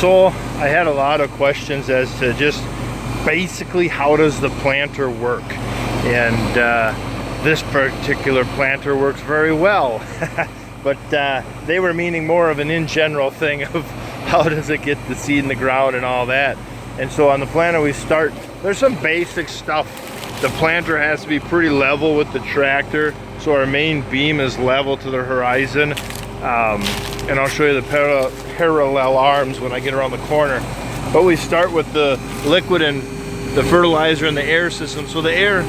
So I had a lot of questions as to just basically how does the planter work, and this particular planter works very well. But they were meaning more of an in general thing of how does it get the seed in the ground and all that. And so on the planter we start, there's some basic stuff. The planter has to be pretty level with the tractor, so our main beam is level to the horizon. And I'll show you the parallel arms when I get around the corner. But we start with the liquid and the fertilizer and the air system. So the air,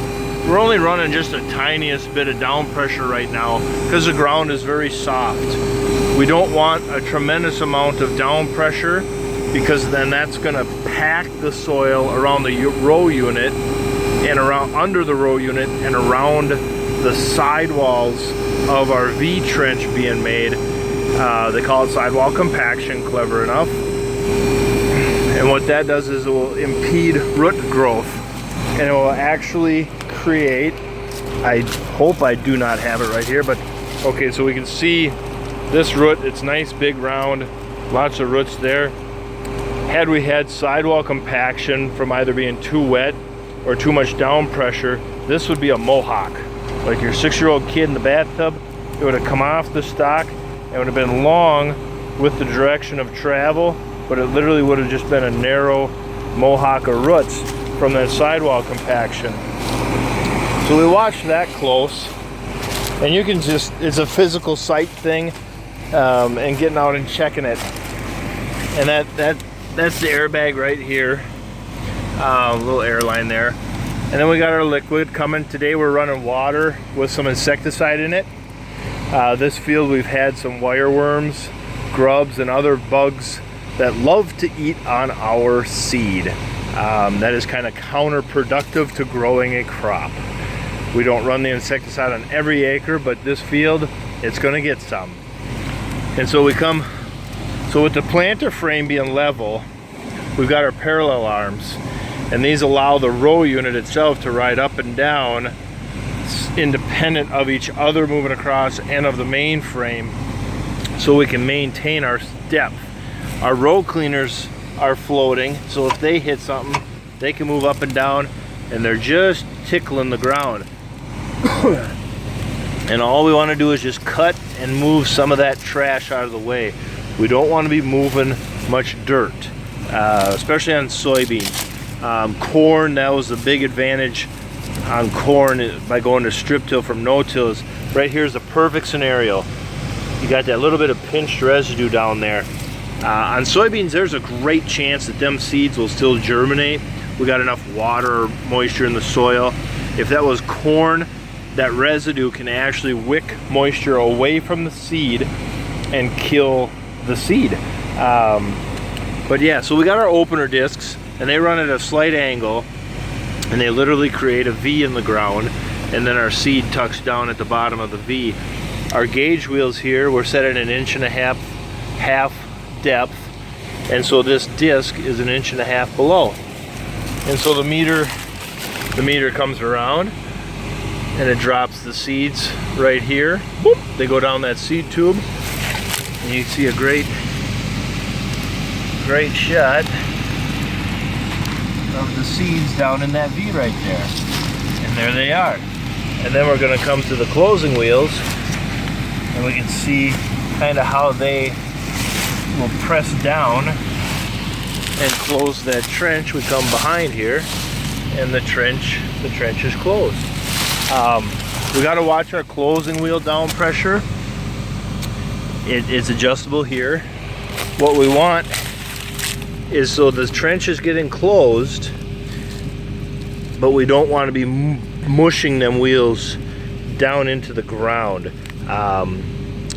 we're only running just the tiniest bit of down pressure right now because the ground is very soft. We don't want a tremendous amount of down pressure because then that's going to pack the soil around the row unit and around under the row unit and around the sidewalls of our V trench being made. They call it sidewall compaction, clever enough. And what that does is it will impede root growth, and it will actually create, I hope I do not have it right here, but okay, so we can see this root. It's nice, big, round, lots of roots there. Had we had sidewall compaction from either being too wet or too much down pressure, this would be a mohawk. Like your 6-year-old kid in the bathtub, it would have come off the stalk. It would have been long with the direction of travel, but it literally would have just been a narrow mohawk of roots from that sidewall compaction. So we watched that close, and you can just, it's a physical sight thing, and getting out and checking it. And that's the airbag right here, little air line there. And then we got our liquid coming. Today we're running water with some insecticide in it. This field we've had some wireworms, grubs, and other bugs that love to eat on our seed. That is kind of counterproductive to growing a crop. We don't run the insecticide on every acre, but this field, it's gonna get some. And so we come, so with the planter frame being level, we've got our parallel arms, and these allow the row unit itself to ride up and down independent of each other moving across and of the main frame, so we can maintain our depth. Our row cleaners are floating, so if they hit something, they can move up and down, and they're just tickling the ground. And all we want to do is just cut and move some of that trash out of the way. We don't want to be moving much dirt, especially on soybeans. Corn, that was the big advantage on corn by going to strip till from no-till. Is right here is a perfect scenario. You got that little bit of pinched residue down there. On soybeans, there's a great chance that them seeds will still germinate. We got enough water or moisture in the soil. If that was corn, that residue can actually wick moisture away from the seed and kill the seed. But yeah, so we got our opener discs, and they run at a slight angle, and they literally create a V in the ground, and then our seed tucks down at the bottom of the V. Our gauge wheels here, we're set at 1.5 inch depth, and so this disc is 1.5 inches below. And so the meter comes around, and it drops the seeds right here. Boop, they go down that seed tube, and you see a great shot of the seeds down in that V right there. And there they are. And then we're going to come to the closing wheels, and we can see kind of how they will press down and close that trench. We come behind here, and the trench is closed. We got to watch our closing wheel down pressure. It's adjustable here. What we want is so the trench is getting closed, but we don't want to be mushing them wheels down into the ground.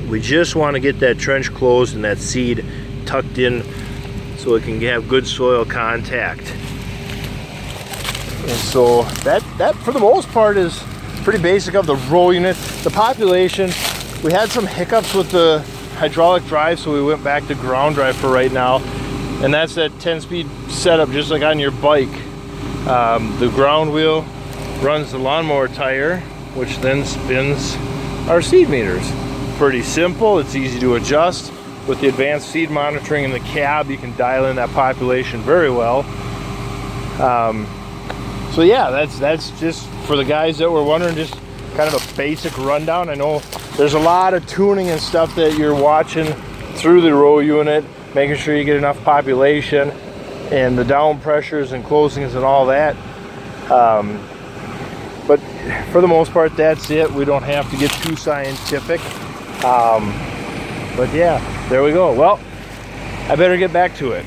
We just want to get that trench closed and that seed tucked in so it can have good soil contact. And so that for the most part is pretty basic of the row unit. The population, we had some hiccups with the hydraulic drive, so we went back to ground drive for right now. And that's that 10-speed setup, just like on your bike. The ground wheel runs the lawnmower tire, which then spins our seed meters. Pretty simple, it's easy to adjust. with the advanced seed monitoring in the cab, you can dial in that population very well. So yeah, that's just for the guys that were wondering, just kind of a basic rundown. I know there's a lot of tuning and stuff that you're watching through the row unit, making sure you get enough population and the down pressures and closings and all that. But for the most part, that's it. We don't have to get too scientific. But yeah, there we go. Well, I better get back to it.